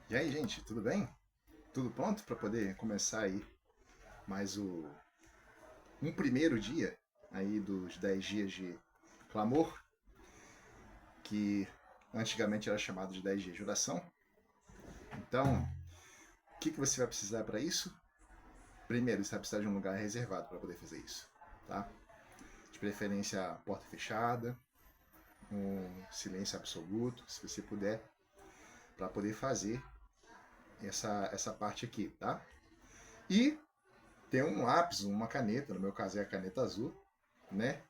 E aí, gente, tudo bem? Tudo pronto para poder começar aí mais um primeiro dia aí dos 10 dias de clamor, que antigamente era chamado de 10 dias de oração. Então, o que você vai precisar para isso? Primeiro, você vai precisar de um lugar reservado para poder fazer isso, tá? De preferência, porta fechada, um silêncio absoluto, se você puder, para poder fazer essa parte aqui, tá? E tem um lápis, uma caneta, no meu caso é a caneta azul, né?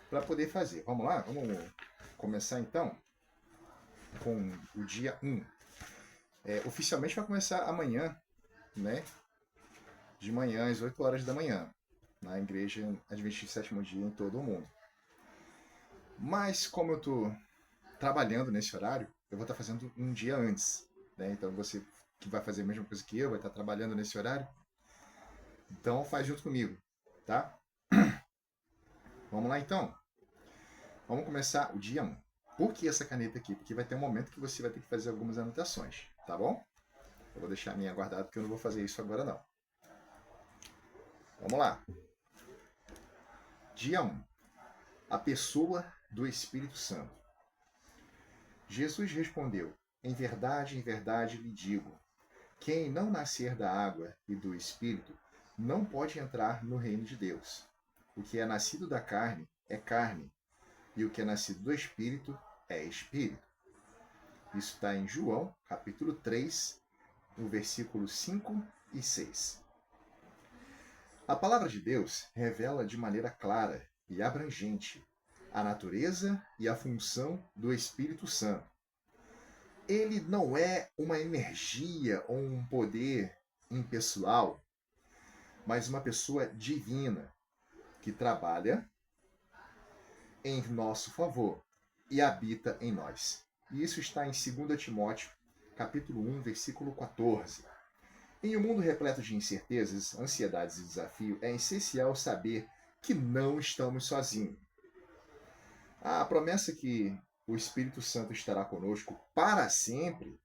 Para poder fazer. Vamos lá? Vamos começar então com o dia 1. Oficialmente vai começar amanhã, né? De manhã, às 8 horas da manhã, na Igreja Adventista Sétimo Dia em todo o mundo. Mas como eu estou trabalhando nesse horário, eu vou estar fazendo um dia antes, né? Então você que vai fazer a mesma coisa que eu, vai estar trabalhando nesse horário, então faz junto comigo, tá? Vamos lá então? Vamos começar o dia 1. Por que essa caneta aqui? Porque vai ter um momento que você vai ter que fazer algumas anotações, tá bom? Eu vou deixar a minha guardada porque eu não vou fazer isso agora não. Vamos lá. Dia 1. A pessoa do Espírito Santo. Jesus respondeu: em verdade lhe digo, quem não nascer da água e do Espírito não pode entrar no reino de Deus. O que é nascido da carne é carne, e o que é nascido do Espírito é Espírito. Isso está em João, capítulo 3, no versículo 5 e 6. A palavra de Deus revela de maneira clara e abrangente a natureza e a função do Espírito Santo. Ele não é uma energia ou um poder impessoal, mas uma pessoa divina que trabalha em nosso favor e habita em nós. E isso está em 2 Timóteo, capítulo 1, versículo 14. Em um mundo repleto de incertezas, ansiedades e desafio, é essencial saber que não estamos sozinhos. A promessa que o Espírito Santo estará conosco para sempre,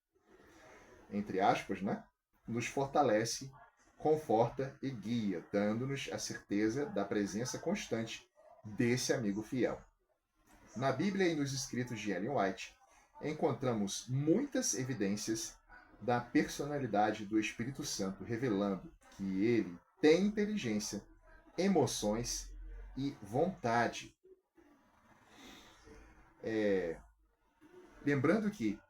entre aspas, né? Nos fortalece, conforta e guia, dando-nos a certeza da presença constante desse amigo fiel. Na Bíblia e nos escritos de Ellen White, encontramos muitas evidências da personalidade do Espírito Santo, revelando que ele tem inteligência, emoções e vontade. Lembrando que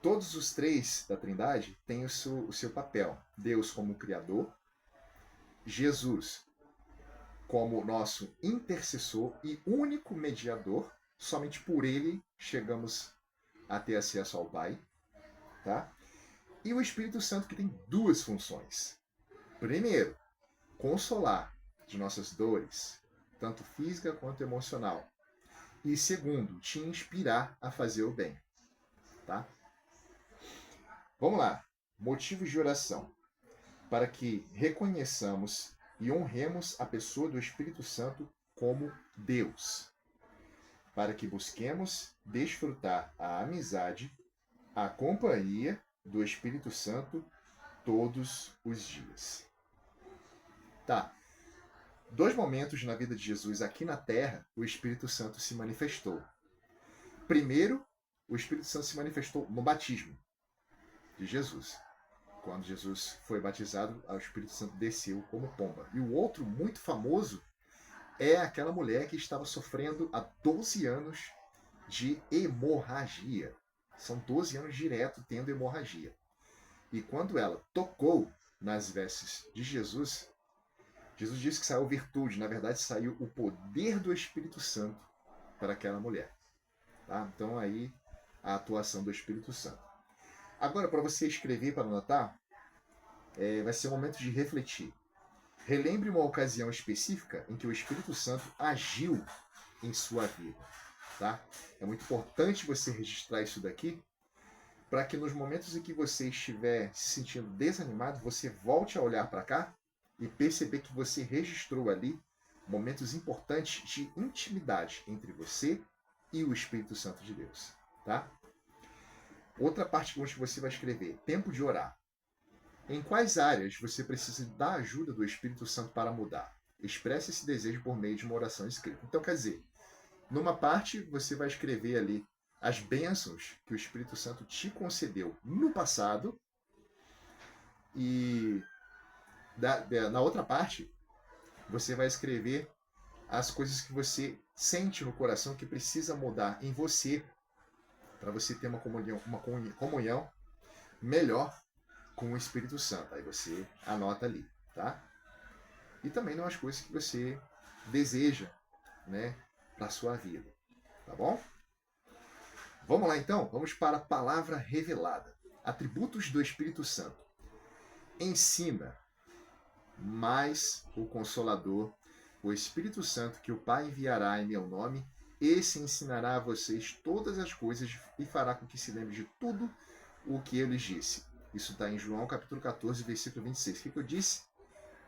todos os três da Trindade têm o seu papel. Deus como Criador, Jesus como nosso intercessor e único mediador, somente por ele chegamos a ter acesso ao Pai, tá? E o Espírito Santo que tem duas funções. Primeiro, consolar de nossas dores, tanto física quanto emocional. E segundo, te inspirar a fazer o bem, tá? Vamos lá. Motivos de oração. Para que reconheçamos e honremos a pessoa do Espírito Santo como Deus. Para que busquemos desfrutar a amizade, a companhia do Espírito Santo todos os dias. Tá. Dois momentos na vida de Jesus aqui na Terra, o Espírito Santo se manifestou. Primeiro, o Espírito Santo se manifestou no batismo de Jesus. Quando Jesus foi batizado, o Espírito Santo desceu como pomba. E o outro, muito famoso, é aquela mulher que estava sofrendo há 12 anos de hemorragia. São 12 anos direto tendo hemorragia. E quando ela tocou nas vestes de Jesus, Jesus disse que saiu virtude, na verdade saiu o poder do Espírito Santo para aquela mulher. Tá? Então aí a atuação do Espírito Santo. Agora, para você escrever, para anotar, vai ser um momento de refletir. Relembre uma ocasião específica em que o Espírito Santo agiu em sua vida. Tá? É muito importante você registrar isso daqui para que nos momentos em que você estiver se sentindo desanimado, você volte a olhar para cá e perceber que você registrou ali momentos importantes de intimidade entre você e o Espírito Santo de Deus. Tá? Outra parte onde você vai escrever, tempo de orar. Em quais áreas você precisa da ajuda do Espírito Santo para mudar? Expresse esse desejo por meio de uma oração escrita. Então, quer dizer, numa parte você vai escrever ali as bênçãos que o Espírito Santo te concedeu no passado, e na outra parte você vai escrever as coisas que você sente no coração que precisa mudar em você para você ter uma comunhão melhor com o Espírito Santo. Aí você anota ali, tá? E também nas coisas que você deseja, né, para a sua vida, tá bom? Vamos lá então, vamos para a palavra revelada. Atributos do Espírito Santo. Ensina, mais o Consolador, o Espírito Santo, que o Pai enviará em meu nome, esse ensinará a vocês todas as coisas e fará com que se lembre de tudo o que eu lhes disse. Isso está em João capítulo 14, versículo 26. O que eu disse?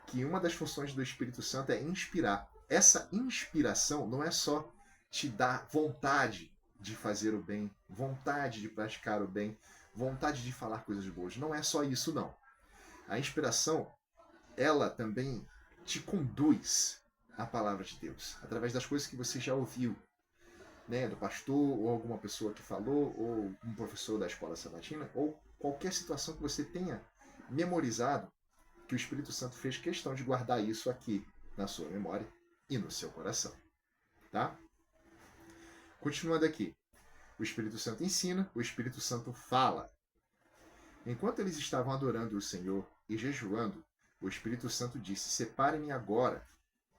Que uma das funções do Espírito Santo é inspirar. Essa inspiração não é só te dar vontade de fazer o bem, vontade de praticar o bem, vontade de falar coisas boas. Não é só isso, não. A inspiração, ela também te conduz à palavra de Deus, através das coisas que você já ouviu, né, do pastor, ou alguma pessoa que falou, ou um professor da escola sabatina, ou qualquer situação que você tenha memorizado, que o Espírito Santo fez questão de guardar isso aqui na sua memória e no seu coração. Tá? Continuando aqui. O Espírito Santo ensina, o Espírito Santo fala. Enquanto eles estavam adorando o Senhor e jejuando, o Espírito Santo disse: Separem-me agora,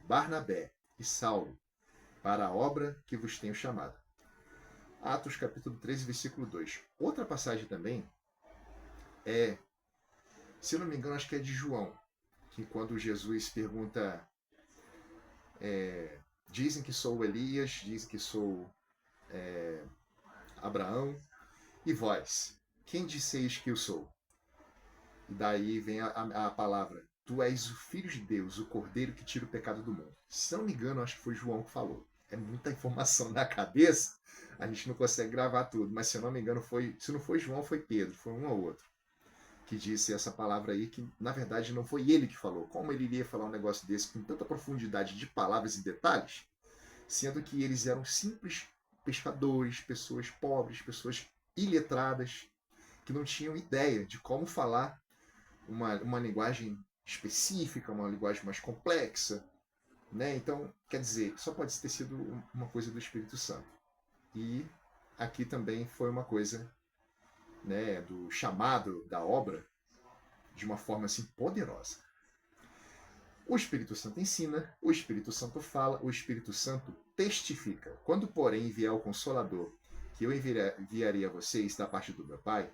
Barnabé e Saulo, para a obra que vos tenho chamado. Atos capítulo 13, versículo 2. Outra passagem também é, se eu não me engano, acho que é de João, que quando Jesus pergunta, dizem que sou Elias, dizem que sou Abraão, e vós, quem disseis que eu sou? E daí vem a palavra, tu és o Filho de Deus, o Cordeiro que tira o pecado do mundo. Se não me engano, acho que foi João que falou. É muita informação na cabeça, a gente não consegue gravar tudo, mas se eu não me engano, se não foi João, foi Pedro, foi um ou outro que disse essa palavra aí, que na verdade não foi ele que falou. Como ele iria falar um negócio desse com tanta profundidade de palavras e detalhes, sendo que eles eram simples pescadores, pessoas pobres, pessoas iletradas, que não tinham ideia de como falar uma linguagem específica, uma linguagem mais complexa, né? Então, quer dizer, só pode ter sido uma coisa do Espírito Santo. E aqui também foi uma coisa, né, do chamado da obra de uma forma assim poderosa. O Espírito Santo ensina, o Espírito Santo fala, o Espírito Santo testifica. Quando, porém, enviar o Consolador, que eu enviarei a vocês da parte do meu Pai,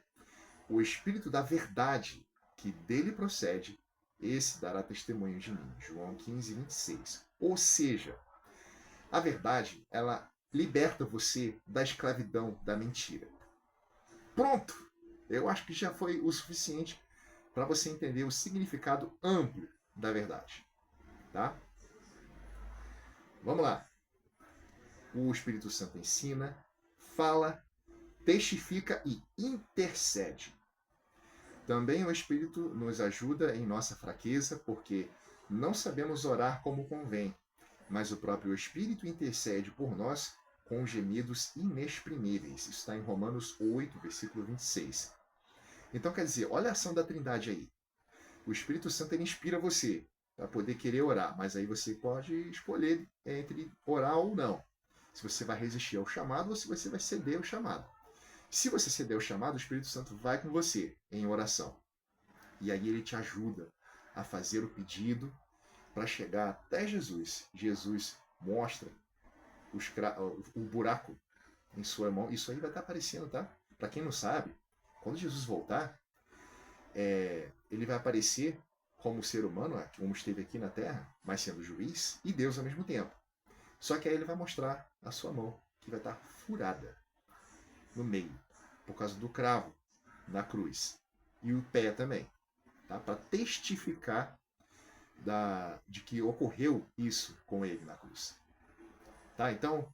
o Espírito da verdade, que dele procede, esse dará testemunho de mim. João 15, 26. Ou seja, a verdade, ela liberta você da escravidão da mentira. Pronto! Eu acho que já foi o suficiente para você entender o significado amplo da verdade. Tá? Vamos lá. O Espírito Santo ensina, fala, testifica e intercede. Também o Espírito nos ajuda em nossa fraqueza, porque não sabemos orar como convém, mas o próprio Espírito intercede por nós com gemidos inexprimíveis. Isso está em Romanos 8, versículo 26. Então, quer dizer, olha a ação da Trindade aí. O Espírito Santo ele inspira você para poder querer orar, mas aí você pode escolher entre orar ou não. Se você vai resistir ao chamado ou se você vai ceder ao chamado. Se você ceder ao chamado, o Espírito Santo vai com você em oração. E aí ele te ajuda a fazer o pedido para chegar até Jesus. Jesus mostra o buraco em sua mão. Isso aí vai estar aparecendo, tá? Para quem não sabe, quando Jesus voltar, ele vai aparecer como ser humano, como esteve aqui na Terra, mas sendo juiz e Deus ao mesmo tempo. Só que aí ele vai mostrar a sua mão, que vai estar furada no meio, por causa do cravo na cruz. E o pé também, tá? Para testificar de que ocorreu isso com ele na cruz. Tá? Então,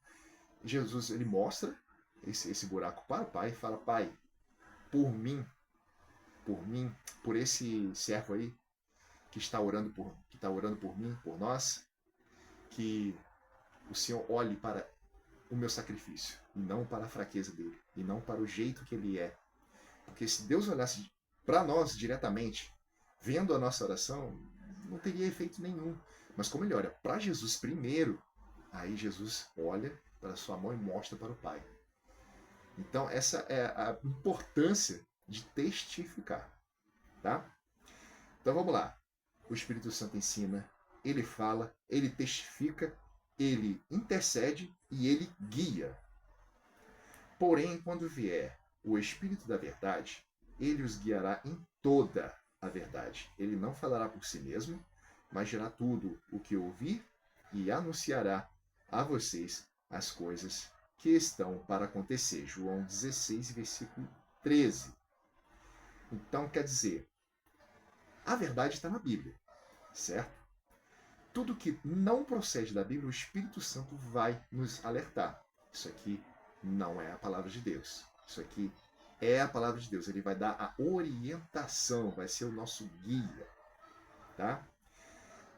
Jesus ele mostra esse buraco para o Pai e fala: Pai, por mim, por esse servo aí que está orando por mim, por nós, que o Senhor olhe para o meu sacrifício e não para a fraqueza dele e não para o jeito que ele é. Porque se Deus olhasse para nós diretamente, vendo a nossa oração, não teria efeito nenhum. Mas como ele olha para Jesus primeiro, aí Jesus olha para sua mão e mostra para o Pai. Então essa é a importância de testificar, tá? Então vamos lá. O Espírito Santo ensina, ele fala, ele testifica, ele intercede e ele guia. Porém, quando vier o Espírito da verdade, ele os guiará em toda a verdade. Ele não falará por si mesmo, mas dirá tudo o que ouvir e anunciará a vocês as coisas que estão para acontecer. João 16, versículo 13. Então, quer dizer, a verdade está na Bíblia, certo? Tudo que não procede da Bíblia, o Espírito Santo vai nos alertar. Isso aqui não é a palavra de Deus. Isso aqui é a palavra de Deus. Ele vai dar a orientação, vai ser o nosso guia, tá?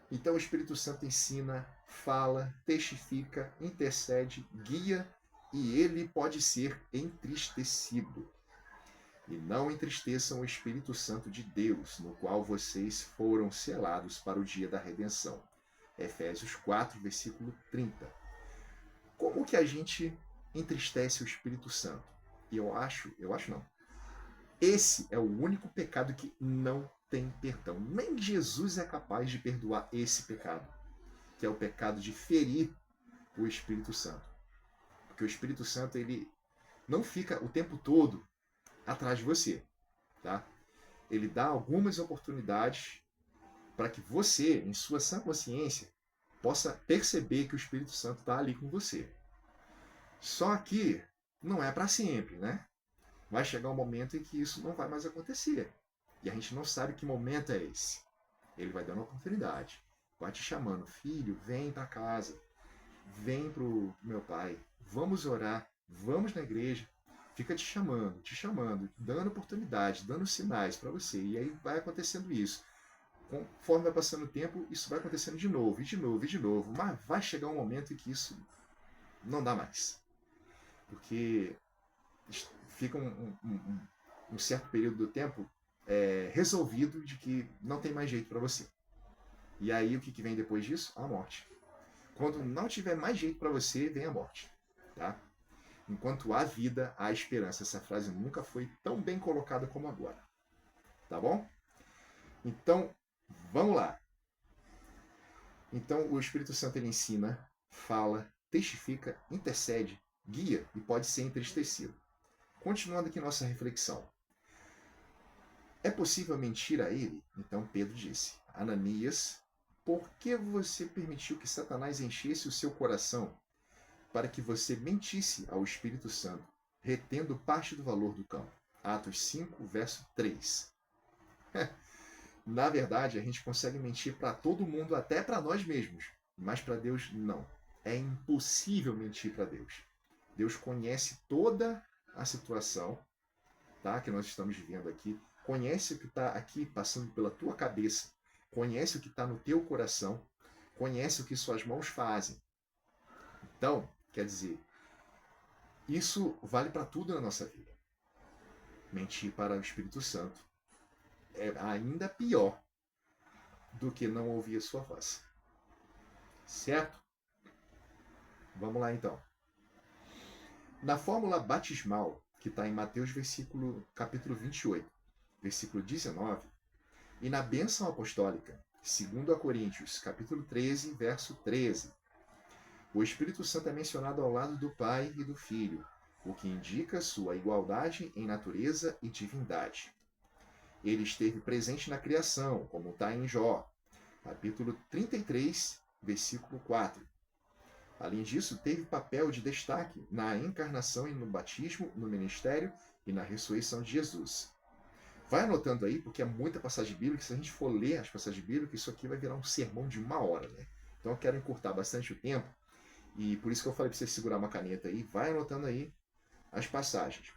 Então o Espírito Santo ensina, fala, testifica, intercede, guia e ele pode ser entristecido. E não entristeçam o Espírito Santo de Deus, no qual vocês foram selados para o dia da redenção. Efésios 4, versículo 30. Como que a gente entristece o Espírito Santo? Eu acho não. Esse é o único pecado que não tem perdão. Nem Jesus é capaz de perdoar esse pecado, que é o pecado de ferir o Espírito Santo. Porque o Espírito Santo, ele não fica o tempo todo atrás de você, tá? Ele dá algumas oportunidades para que você, em sua sã consciência, possa perceber que o Espírito Santo está ali com você. Só que não é para sempre, né? Vai chegar um momento em que isso não vai mais acontecer. E a gente não sabe que momento é esse. Ele vai dando oportunidade. Vai te chamando, filho, vem para casa. Vem pro meu pai. Vamos orar. Vamos na igreja. Fica te chamando, dando oportunidade, dando sinais para você. E aí vai acontecendo isso. Conforme vai passando o tempo, isso vai acontecendo de novo, e de novo, e de novo. Mas vai chegar um momento em que isso não dá mais. Porque fica um certo período do tempo resolvido de que não tem mais jeito para você. E aí o que vem depois disso? A morte. Quando não tiver mais jeito para você, vem a morte. Tá? Enquanto há vida, há esperança. Essa frase nunca foi tão bem colocada como agora. Tá bom? Então, vamos lá. Então, o Espírito Santo ele ensina, fala, testifica, intercede, guia e pode ser entristecido. Continuando aqui nossa reflexão. É possível mentir a ele? Então Pedro disse, Ananias, por que você permitiu que Satanás enchesse o seu coração para que você mentisse ao Espírito Santo, retendo parte do valor do campo? Atos 5, verso 3. Na verdade, a gente consegue mentir para todo mundo, até para nós mesmos, mas para Deus não. É impossível mentir para Deus. Deus conhece toda a situação, tá, que nós estamos vivendo aqui, conhece o que está aqui passando pela tua cabeça, conhece o que está no teu coração, conhece o que suas mãos fazem. Então, quer dizer, isso vale para tudo na nossa vida. Mentir para o Espírito Santo é ainda pior do que não ouvir a sua voz. Certo? Vamos lá então. Na fórmula batismal, que está em Mateus capítulo 28, versículo 19, e na bênção apostólica, 2 Coríntios, capítulo 13, verso 13, o Espírito Santo é mencionado ao lado do Pai e do Filho, o que indica sua igualdade em natureza e divindade. Ele esteve presente na criação, como está em Jó, capítulo 33, versículo 4. Além disso, teve papel de destaque na encarnação e no batismo, no ministério e na ressurreição de Jesus. Vai anotando aí, porque é muita passagem bíblica. Se a gente for ler as passagens bíblicas, isso aqui vai virar um sermão de 1 hora, né? Então eu quero encurtar bastante o tempo, e por isso que eu falei para você segurar uma caneta aí, vai anotando aí as passagens.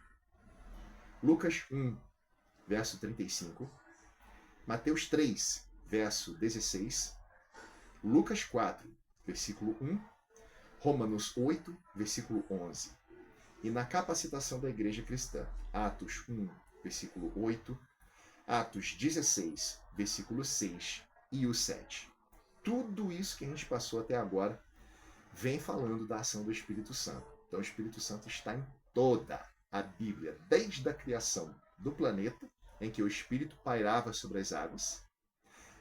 Lucas 1, verso 35, Mateus 3, verso 16, Lucas 4, versículo 1, Romanos 8, versículo 11. E na capacitação da igreja cristã, Atos 1, versículo 8, Atos 16, versículo 6 e o 7. Tudo isso que a gente passou até agora vem falando da ação do Espírito Santo. Então o Espírito Santo está em toda a Bíblia, desde a criação do planeta, em que o Espírito pairava sobre as águas,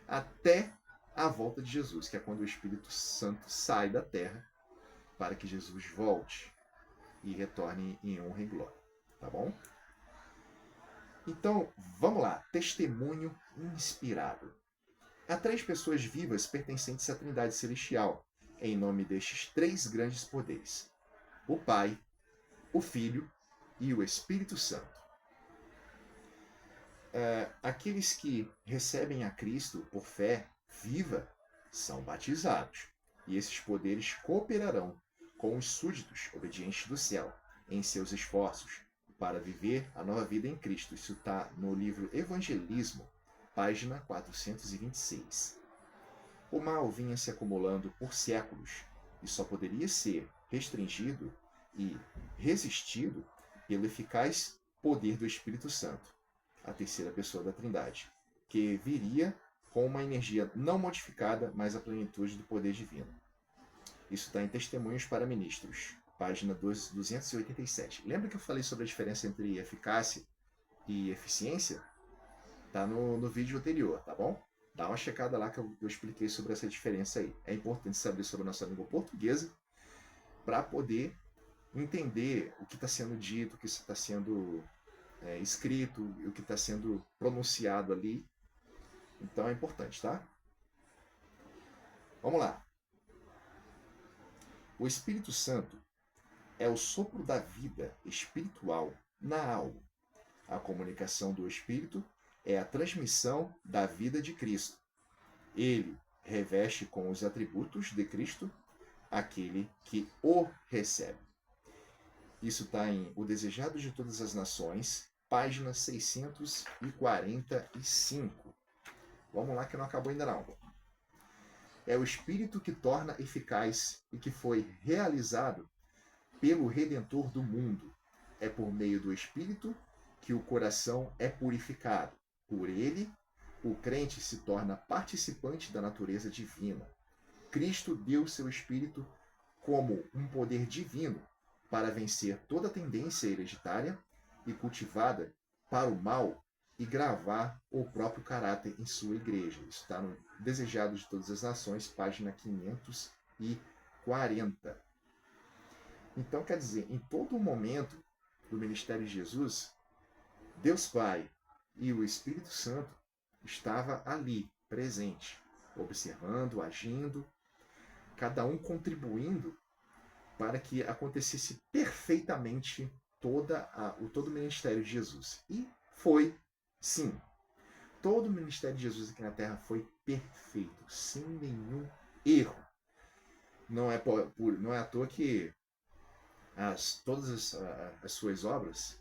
até a volta de Jesus, que é quando o Espírito Santo sai da terra para que Jesus volte e retorne em honra e glória. Tá bom? Então, vamos lá. Testemunho inspirado. Há 3 pessoas vivas pertencentes à Trindade Celestial, em nome destes 3 grandes poderes: o Pai, o Filho e o Espírito Santo. Aqueles que recebem a Cristo por fé viva são batizados, e esses poderes cooperarão com os súditos obedientes do céu em seus esforços para viver a nova vida em Cristo. Isso está no livro Evangelismo, página 426. O mal vinha se acumulando por séculos e só poderia ser restringido e resistido pelo eficaz poder do Espírito Santo, a terceira pessoa da Trindade, que viria com uma energia não modificada, mas a plenitude do poder divino. Isso está em Testemunhos para Ministros, página 287. Lembra que eu falei sobre a diferença entre eficácia e eficiência? Está no vídeo anterior, tá bom? Dá uma checada lá que eu expliquei sobre essa diferença aí. É importante saber sobre a nossa língua portuguesa para poder entender o que está sendo dito, o que está sendo escrito, o que está sendo pronunciado ali. Então é importante, tá? Vamos lá. O Espírito Santo é o sopro da vida espiritual na alma. A comunicação do Espírito é a transmissão da vida de Cristo. Ele reveste com os atributos de Cristo aquele que o recebe. Isso está em O Desejado de Todas as Nações, página 645. Vamos lá que não acabou ainda não. É o Espírito que torna eficaz e que foi realizado pelo Redentor do mundo. É por meio do Espírito que o coração é purificado. Por ele, o crente se torna participante da natureza divina. Cristo deu seu Espírito como um poder divino para vencer toda tendência hereditária e cultivada para o mal e gravar o próprio caráter em sua igreja. Isso está no Desejado de Todas as Nações, página 540. Então, quer dizer, em todo momento do ministério de Jesus, Deus Pai e o Espírito Santo estava ali, presente, observando, agindo, cada um contribuindo para que acontecesse perfeitamente todo o ministério de Jesus. E foi, sim. Todo o ministério de Jesus aqui na Terra foi perfeito, sem nenhum erro. Não é à toa que todas as suas obras,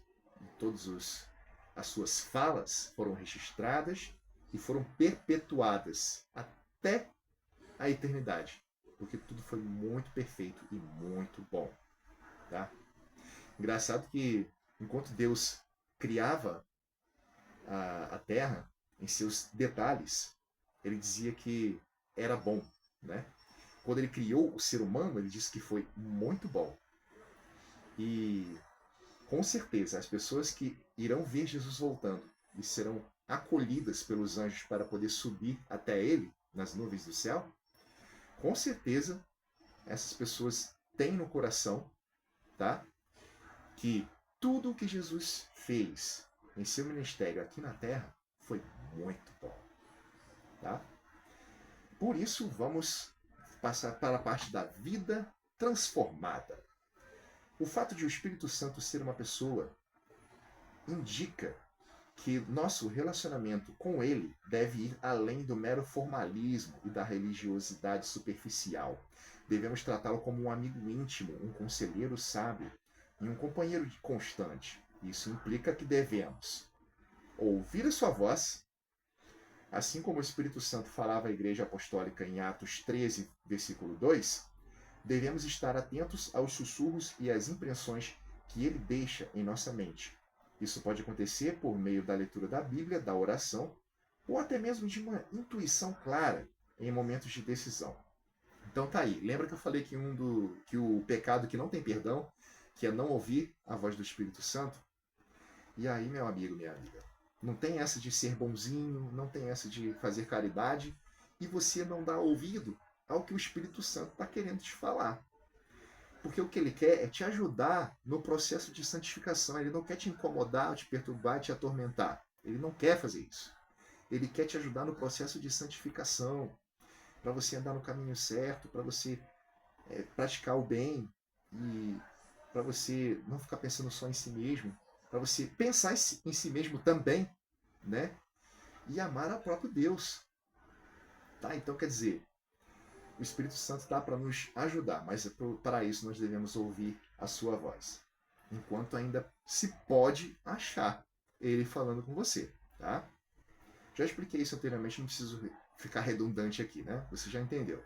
todas as suas falas foram registradas e foram perpetuadas até a eternidade, porque tudo foi muito perfeito e muito bom. Tá? Engraçado que enquanto Deus criava a terra em seus detalhes, ele dizia que era bom. Né? Quando ele criou o ser humano, ele disse que foi muito bom. E com certeza, as pessoas que irão ver Jesus voltando e serão acolhidas pelos anjos para poder subir até ele nas nuvens do céu, com certeza essas pessoas têm no coração, tá, que tudo o que Jesus fez em seu ministério aqui na Terra foi muito bom. Tá? Por isso, vamos passar para a parte da vida transformada. O fato de o Espírito Santo ser uma pessoa indica que nosso relacionamento com ele deve ir além do mero formalismo e da religiosidade superficial. Devemos tratá-lo como um amigo íntimo, um conselheiro sábio e um companheiro constante. Isso implica que devemos ouvir a sua voz, assim como o Espírito Santo falava à Igreja Apostólica em Atos 13, versículo 2, devemos estar atentos aos sussurros e às impressões que ele deixa em nossa mente. Isso pode acontecer por meio da leitura da Bíblia, da oração, ou até mesmo de uma intuição clara em momentos de decisão. Então tá aí. Lembra que eu falei que o pecado que não tem perdão, que é não ouvir a voz do Espírito Santo? E aí, meu amigo, minha amiga, não tem essa de ser bonzinho, não tem essa de fazer caridade, e você não dá ouvido ao que o Espírito Santo está querendo te falar. Porque o que ele quer é te ajudar no processo de santificação. Ele não quer te incomodar, te perturbar, te atormentar. Ele não quer fazer isso. Ele quer te ajudar no processo de santificação, para você andar no caminho certo, para você praticar o bem e para você não ficar pensando só em si mesmo, para você pensar em si mesmo também, né? E amar ao próprio Deus. Tá? Então, quer dizer, o Espírito Santo está para nos ajudar, mas para isso nós devemos ouvir a sua voz. Enquanto ainda se pode achar ele falando com você, tá? Já expliquei isso anteriormente, não preciso ficar redundante aqui, né? Você já entendeu.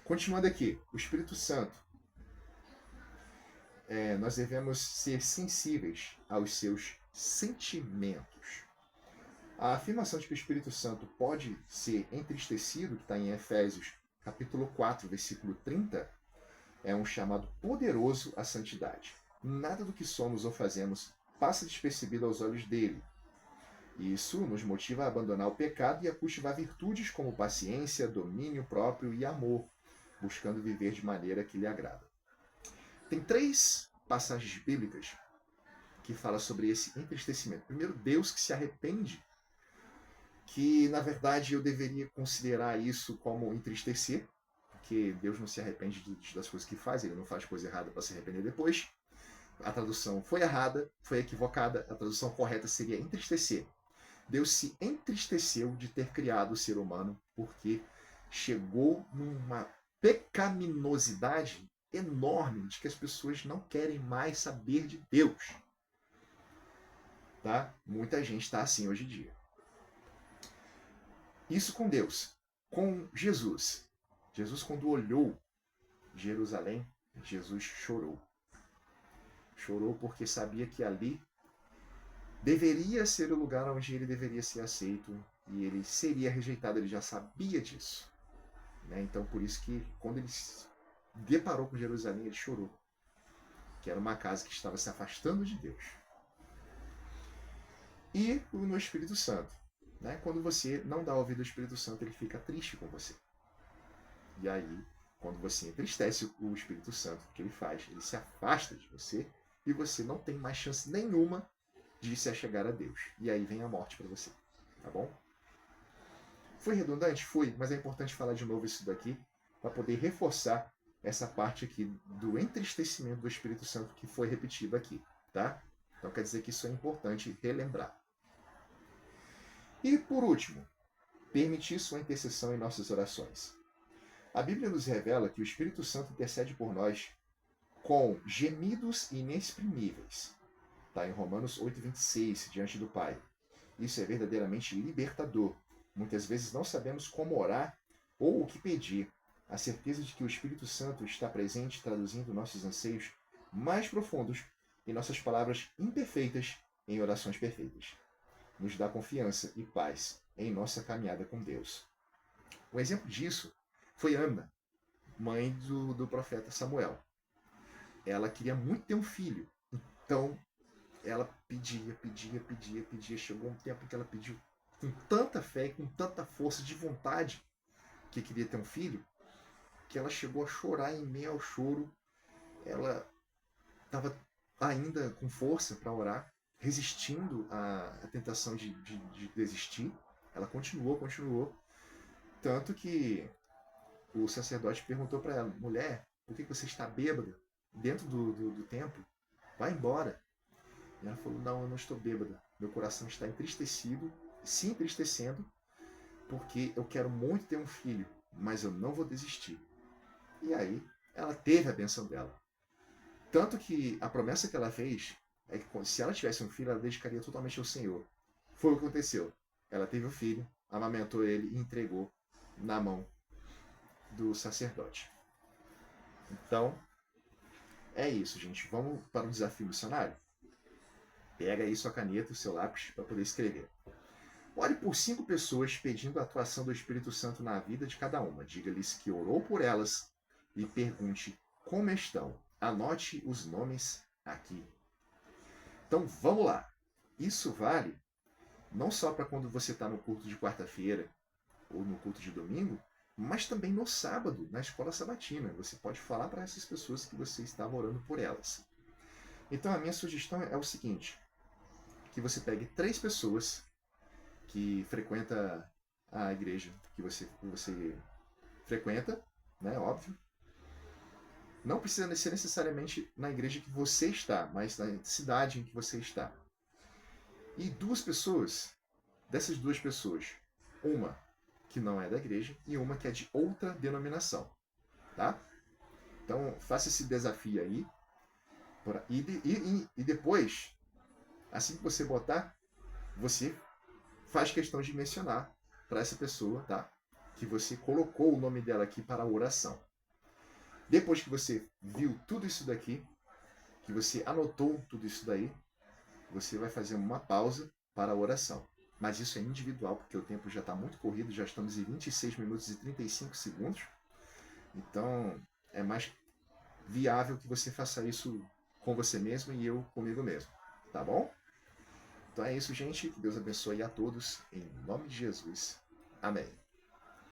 Continuando aqui, o Espírito Santo. Nós devemos ser sensíveis aos seus sentimentos. A afirmação de que o Espírito Santo pode ser entristecido, que está em Efésios capítulo 4, versículo 30, é um chamado poderoso à santidade. Nada do que somos ou fazemos passa despercebido aos olhos dele. Isso nos motiva a abandonar o pecado e a cultivar virtudes como paciência, domínio próprio e amor, buscando viver de maneira que lhe agrada. Tem 3 passagens bíblicas que falam sobre esse entristecimento. Primeiro, Deus que se arrepende, que na verdade eu deveria considerar isso como entristecer, porque Deus não se arrepende das coisas que faz, ele não faz coisa errada para se arrepender depois. A tradução foi errada, foi equivocada, a tradução correta seria entristecer. Deus se entristeceu de ter criado o ser humano porque chegou numa pecaminosidade enorme de que as pessoas não querem mais saber de Deus. Tá? Muita gente está assim hoje em dia. Isso com Deus. Com Jesus. Jesus, quando olhou Jerusalém, Jesus chorou. Chorou porque sabia que ali deveria ser o lugar onde ele deveria ser aceito e ele seria rejeitado, ele já sabia disso. Né? Então, por isso que quando ele se deparou com Jerusalém, ele chorou. Que era uma casa que estava se afastando de Deus. E no Espírito Santo. Né? Quando você não dá ouvido ao Espírito Santo, ele fica triste com você. E aí, quando você entristece o Espírito Santo, o que ele faz? Ele se afasta de você e você não tem mais chance nenhuma de se achegar a Deus. E aí vem a morte para você. Tá bom? Foi redundante? Foi, mas é importante falar de novo isso daqui para poder reforçar essa parte aqui do entristecimento do Espírito Santo que foi repetido aqui. Tá? Então quer dizer que isso é importante relembrar. E por último, permitir sua intercessão em nossas orações. A Bíblia nos revela que o Espírito Santo intercede por nós com gemidos inexprimíveis. Está em Romanos 8,26, diante do Pai. Isso é verdadeiramente libertador. Muitas vezes não sabemos como orar ou o que pedir. A certeza de que o Espírito Santo está presente traduzindo nossos anseios mais profundos e nossas palavras imperfeitas em orações perfeitas. Nos dá confiança e paz em nossa caminhada com Deus. Um exemplo disso foi Ana, mãe do profeta Samuel. Ela queria muito ter um filho. Então, ela pedia. Chegou um tempo que ela pediu com tanta fé e com tanta força de vontade que queria ter um filho, que ela chegou a chorar em meio ao choro. Ela estava ainda com força para orar, resistindo à tentação de desistir. Ela continuou. Tanto que o sacerdote perguntou para ela: mulher, por que você está bêbada dentro do templo? Vai embora. E ela falou: não, eu não estou bêbada. Meu coração está entristecido, se entristecendo, porque eu quero muito ter um filho, mas eu não vou desistir. E aí ela teve a bênção dela. Tanto que a promessa que ela fez é que se ela tivesse um filho, ela dedicaria totalmente ao Senhor. Foi o que aconteceu. Ela teve o filho, amamentou ele e entregou na mão do sacerdote. Então, é isso, gente. Vamos para o desafio missionário? Pega aí sua caneta e o seu lápis para poder escrever. Ore por 5 pessoas pedindo a atuação do Espírito Santo na vida de cada uma. Diga-lhes que orou por elas e pergunte como estão. Anote os nomes aqui. Então vamos lá. Isso vale não só para quando você está no culto de quarta-feira ou no culto de domingo, mas também no sábado, na escola sabatina. Você pode falar para essas pessoas que você estava orando por elas. Então a minha sugestão é o seguinte, que você pegue 3 pessoas que frequentam a igreja que você frequenta, né, óbvio. Não precisa ser necessariamente na igreja que você está, mas na cidade em que você está. E 2 pessoas, dessas 2 pessoas, uma que não é da igreja e uma que é de outra denominação, tá? Então faça esse desafio aí e depois, assim que você botar, você faz questão de mencionar para essa pessoa, tá? Que você colocou o nome dela aqui para a oração. Depois que você viu tudo isso daqui, que você anotou tudo isso daí, você vai fazer uma pausa para a oração. Mas isso é individual, porque o tempo já está muito corrido, já estamos em 26 minutos e 35 segundos. Então, é mais viável que você faça isso com você mesmo e eu comigo mesmo. Tá bom? Então é isso, gente. Que Deus abençoe a todos. Em nome de Jesus. Amém.